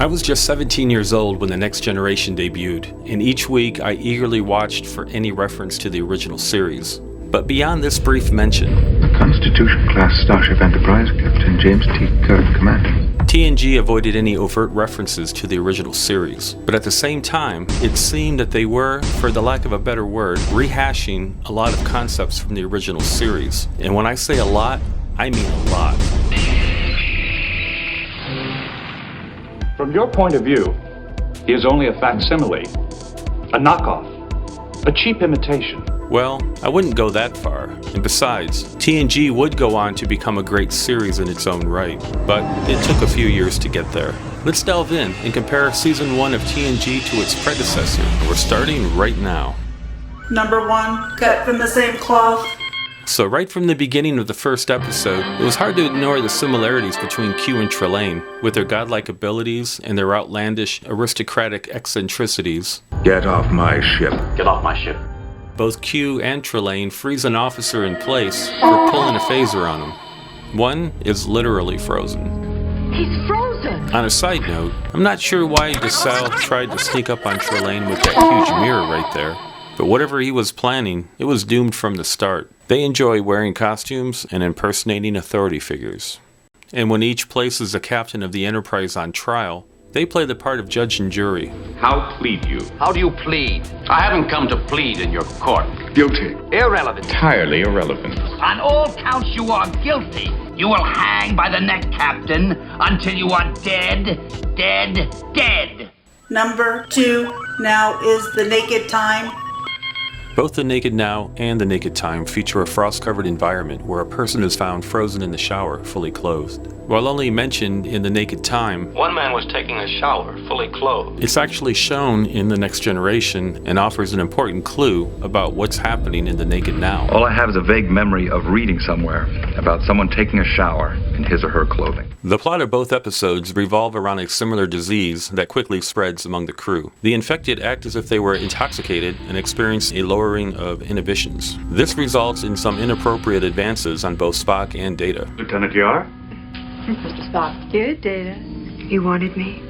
I was just 17 years old when The Next Generation debuted, and each week I eagerly watched for any reference to the original series. But beyond this brief mention, the Constitution-class Starship Enterprise, Captain James T. Kirk commanding. TNG avoided any overt references to the original series, but at the same time, it seemed that they were, for the lack of a better word, rehashing a lot of concepts from the original series. And when I say a lot, I mean a lot. From your point of view, he is only a facsimile, a knockoff, a cheap imitation. Well, I wouldn't go that far. And besides, TNG would go on to become a great series in its own right, but it took a few years to get there. Let's delve in and compare Season 1 of TNG to its predecessor. We're starting right now. Number 1, cut from the same cloth. So right from the beginning of the first episode, it was hard to ignore the similarities between Q and Trelane, with their godlike abilities and their outlandish, aristocratic eccentricities. Get off my ship. Get off my ship. Both Q and Trelane freeze an officer in place for pulling a phaser on him. One is literally frozen. He's frozen! On a side note, I'm not sure why DeSalle tried to sneak up on Trelane with that huge mirror right there, but whatever he was planning, it was doomed from the start. They enjoy wearing costumes and impersonating authority figures. And when each places a captain of the Enterprise on trial, they play the part of judge and jury. How plead you? How do you plead? I haven't come to plead in your court. Guilty. Irrelevant. Entirely irrelevant. On all counts, you are guilty. You will hang by the neck, Captain, until you are dead, dead, dead. Number 2, now is the naked time. Both The Naked Now and The Naked Time feature a frost-covered environment where a person is found frozen in the shower, fully clothed. While only mentioned in The Naked Time, one man was taking a shower, fully clothed. It's actually shown in The Next Generation and offers an important clue about what's happening in The Naked Now. All I have is a vague memory of reading somewhere about someone taking a shower in his or her clothing. The plot of both episodes revolve around a similar disease that quickly spreads among the crew. The infected act as if they were intoxicated and experience a lowering of inhibitions. This results in some inappropriate advances on both Spock and Data. Lieutenant Yar? Mr. Spock. Dear Data, you wanted me.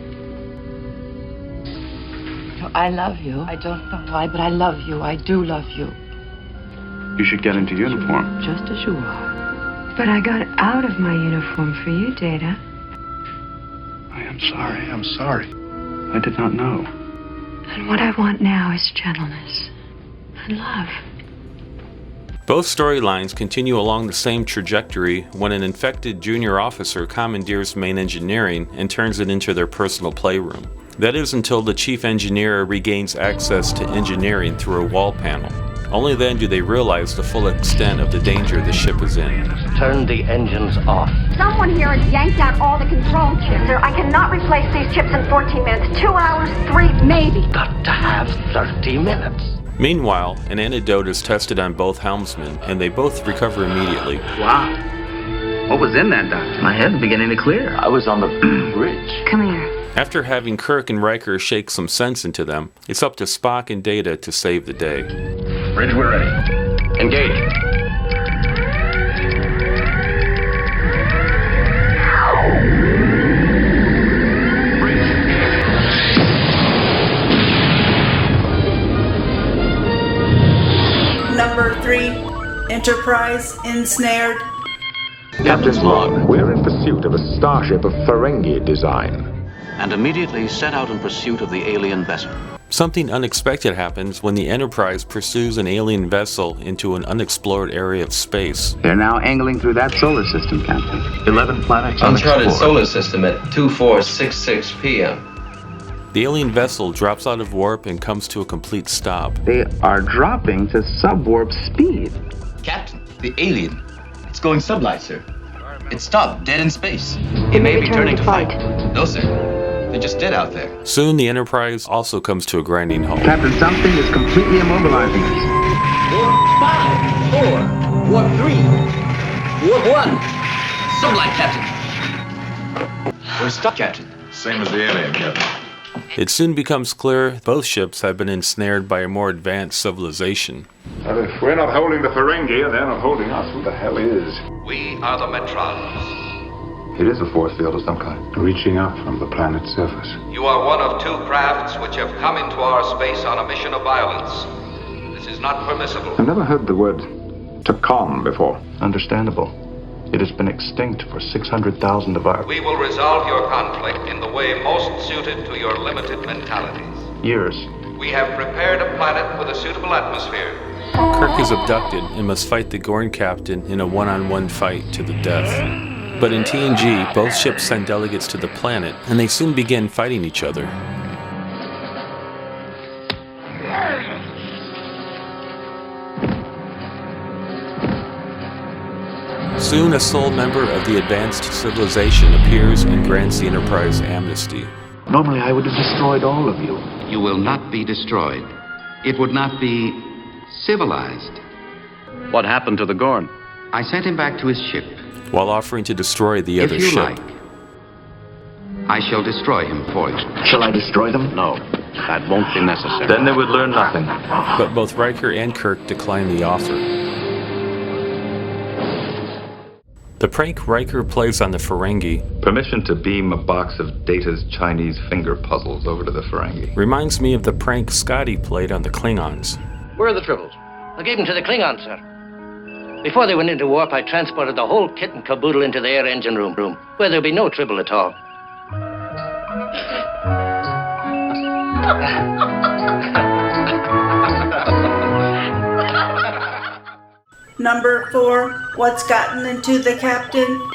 I love you. I don't know why, but I love you. I do love you. You should get into uniform. Just as you are. But I got out of my uniform for you, Data. I am sorry. I'm sorry. I did not know. And what I want now is gentleness and love. Both storylines continue along the same trajectory when an infected junior officer commandeers main engineering and turns it into their personal playroom. That is until the chief engineer regains access to engineering through a wall panel. Only then do they realize the full extent of the danger the ship is in. Turn the engines off. Someone here has yanked out all the control chips. Sir, I cannot replace these chips in 14 minutes. 2 hours, 3, maybe. Got to have 30 minutes. Meanwhile, an antidote is tested on both helmsmen, and they both recover immediately. Wow. What was in that, Doctor? My head's beginning to clear. I was on the bridge. Come here. After having Kirk and Riker shake some sense into them, it's up to Spock and Data to save the day. Bridge, we're ready. Engage. Number 3, Enterprise ensnared. Captain's log. We're in pursuit of a starship of Ferengi design. And immediately set out in pursuit of the alien vessel. Something unexpected happens when the Enterprise pursues an alien vessel into an unexplored area of space. They're now angling through that solar system, Captain. 11 planets Uncharted solar system at 2466 p.m. The alien vessel drops out of warp and comes to a complete stop. They are dropping to subwarp speed. Captain, the alien. It's going sublight, sir. It stopped, dead in space. It may be turning to fight. No, sir. They're just dead out there. Soon the Enterprise also comes to a grinding halt. Captain, something is completely immobilizing us. Warp 5, 4, warp 3, warp 1. Sublight, Captain. We're stuck, Captain. Same as the alien, Captain. It soon becomes clear both ships have been ensnared by a more advanced civilization. If we're not holding the Ferengi and they're not holding us, who the hell is? We are the Metrons. It is a force field of some kind. Reaching up from the planet's surface. You are one of two crafts which have come into our space on a mission of violence. This is not permissible. I've never heard the word Takom before. Understandable. It has been extinct for 600,000 of our... We will resolve your conflict in the way most suited to your limited mentalities. years. We have prepared a planet with a suitable atmosphere. Kirk is abducted and must fight the Gorn captain in a one-on-one fight to the death. But in TNG, both ships send delegates to the planet, and they soon begin fighting each other. Soon, a sole member of the advanced civilization appears and grants the Enterprise amnesty. Normally, I would have destroyed all of you. You will not be destroyed. It would not be civilized. What happened to the Gorn? I sent him back to his ship. While offering to destroy the other If you ship. like, I shall destroy him for you. Shall I destroy them? No, that won't be necessary. Then they would learn nothing. But both Riker and Kirk decline the offer. The prank Riker plays on the Ferengi Permission to beam a box of Data's Chinese finger puzzles over to the Ferengi reminds me of the prank Scotty played on the Klingons. Where are the tribbles? I gave them to the Klingons, sir. Before they went into warp, I transported the whole kit and caboodle into the air engine room, where there'll be no tribble at all. Number 4, what's gotten into the captain?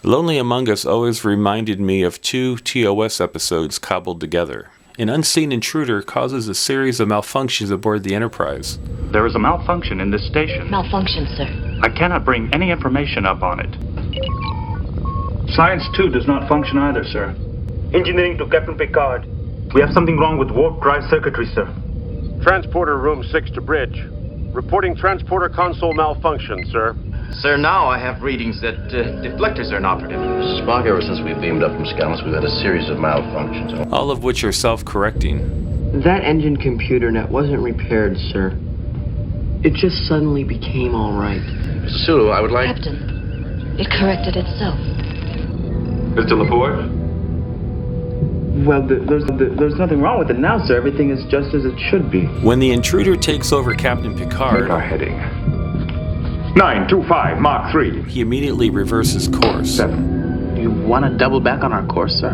Lonely Among Us always reminded me of 2 TOS episodes cobbled together. An unseen intruder causes a series of malfunctions aboard the Enterprise. There is a malfunction in this station. Malfunction, sir. I cannot bring any information up on it. Science 2 does not function either, sir. Engineering to Captain Picard. We have something wrong with warp drive circuitry, sir. Transporter room 6 to bridge. Reporting transporter console malfunction, sir. Sir, now I have readings that deflectors are inoperative. Mr. Spock, ever since we beamed up from Scalus, we've had a series of malfunctions. All of which are self-correcting. That engine computer net wasn't repaired, sir. It just suddenly became all right. Mr. Sulu, I would like... Captain, it corrected itself. Mr. Laporte? Well, there's nothing wrong with it now, sir. Everything is just as it should be. When the intruder takes over Captain Picard, Make our heading 925 Mark 3. he immediately reverses course. 7. You want to double back on our course, sir?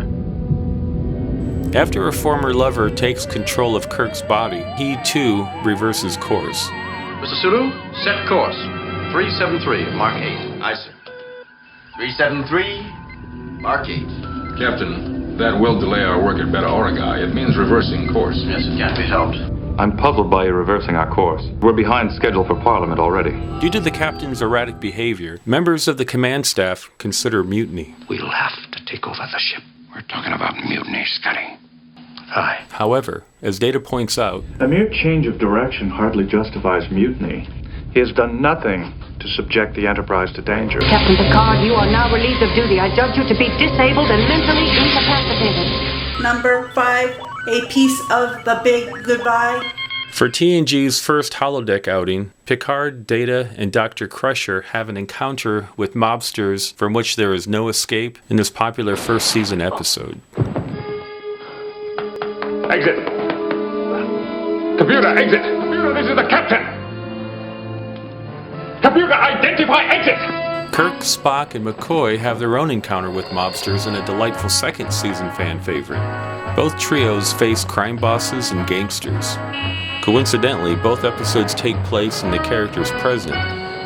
After a former lover takes control of Kirk's body, he too reverses course. Mr. Sulu, set course. 373, Mark 8. Aye, sir. 373, Mark 8. Captain, that will delay our work at Beta Origai. It means reversing course. Yes, it can't be helped. I'm puzzled by you reversing our course. We're behind schedule for Parliament already. Due to the captain's erratic behavior, members of the command staff consider mutiny. We'll have to take over the ship. We're talking about mutiny, Scotty. Aye. However, as Data points out, A mere change of direction hardly justifies mutiny. He has done nothing to subject the Enterprise to danger. Captain Picard, you are now relieved of duty. I judge you to be disabled and mentally incapacitated. Number 5, a piece of the big goodbye. for TNG's first holodeck outing, Picard, Data, and Dr. Crusher have an encounter with mobsters from which there is no escape in this popular first season episode. Exit. Computer, exit. Computer, this is the captain. Computer, identify exit. Kirk, Spock, and McCoy have their own encounter with mobsters in a delightful second season fan favorite. Both trios face crime bosses and gangsters. Coincidentally, both episodes take place in the characters' present.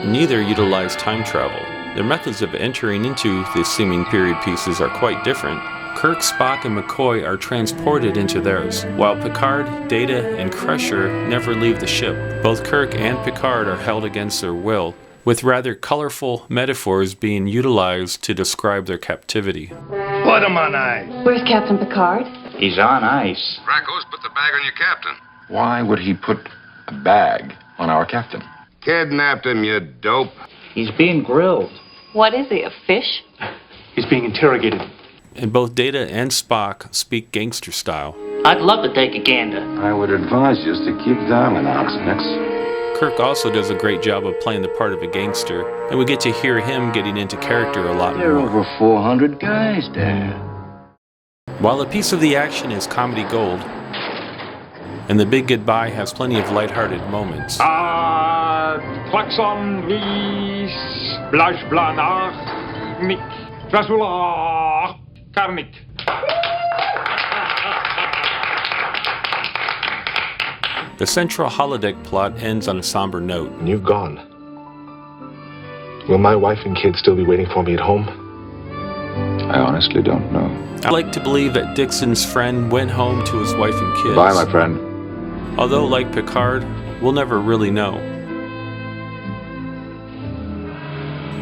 Neither utilize time travel. Their methods of entering into the seeming period pieces are quite different. Kirk, Spock, and McCoy are transported into theirs, while Picard, Data, and Crusher never leave the ship. Both Kirk and Picard are held against their will, with rather colorful metaphors being utilized to describe their captivity. Put him on ice. Where's Captain Picard? He's on ice. Racco's put the bag on your captain. Why would he put a bag on our captain? Kidnapped him, you dope. He's being grilled. What is he, a fish? He's being interrogated. And both Data and Spock speak gangster style. I'd love to take a gander. I would advise you to keep down an ox next. Kirk also does a great job of playing the part of a gangster, and we get to hear him getting into character a lot more. There are over 400 guys there. While a piece of the action is comedy gold, and The Big Goodbye has plenty of lighthearted moments. Klaxon vis blajblanar nik trasula karnik. The central holodeck plot ends on a somber note. And you've gone. Will my wife and kids still be waiting for me at home? I honestly don't know. I like to believe that Dixon's friend went home to his wife and kids. Bye, my friend. Although, like Picard, we'll never really know.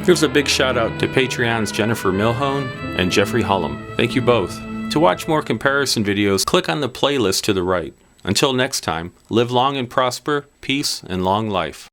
Here's a big shout out to Patreon's Jennifer Milhone and Jeffrey Hullum. Thank you both. To watch more comparison videos, click on the playlist to the right. Until next time, live long and prosper, peace and long life.